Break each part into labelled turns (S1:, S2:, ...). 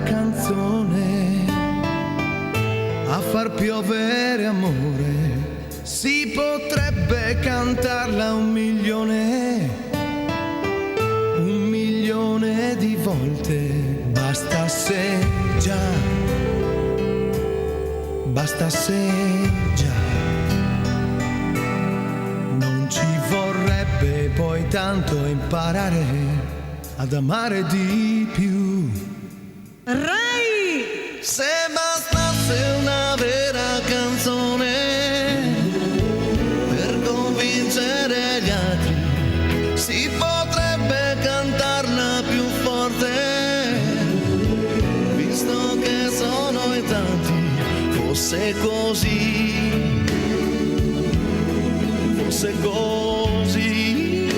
S1: canzone a far piovere amore. Si potrebbe cantarla 1.000.000 di volte. Bastasse già, bastasse già. Non ci vorrebbe poi tanto imparare ad amare di più.
S2: Rai!
S1: Se bastasse una vera canzone per convincere gli altri, si potrebbe cantarla più forte, visto che sono in tanti. Fosse così, fosse così,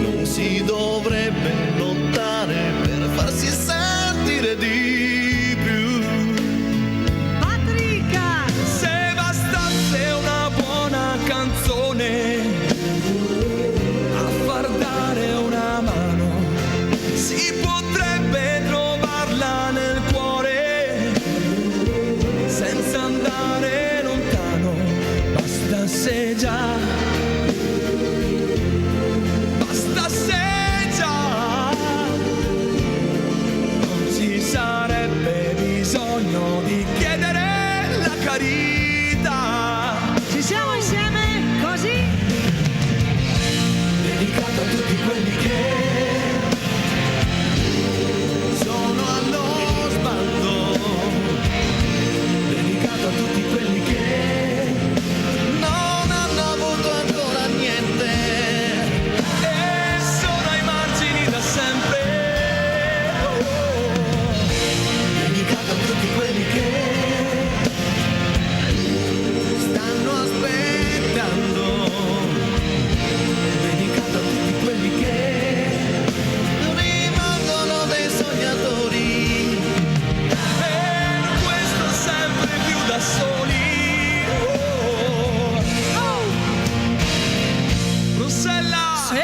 S1: non si dovrebbe lottare per farsi sentire di più.
S2: Patrica!
S3: Se bastasse una buona canzone a far dare una mano, si potrebbe trovarla nel cuore senza andare lontano. Bastasse già, bastasse già, non ci sarebbe bisogno di chiedere la carità.
S2: Ci siamo insieme così?
S3: Dedicato a tutti quelli che
S1: Sono allo sbando,
S3: dedicato a tutti quelli che
S1: non hanno avuto ancora niente.
S3: e sono ai margini da sempre. Dedicato a tutti quelli che
S1: Stanno aspettando,
S3: dedicato a tutti quelli che
S1: rimangono dei sognatori.
S3: per questo sempre più da soli. Rossella!
S2: Se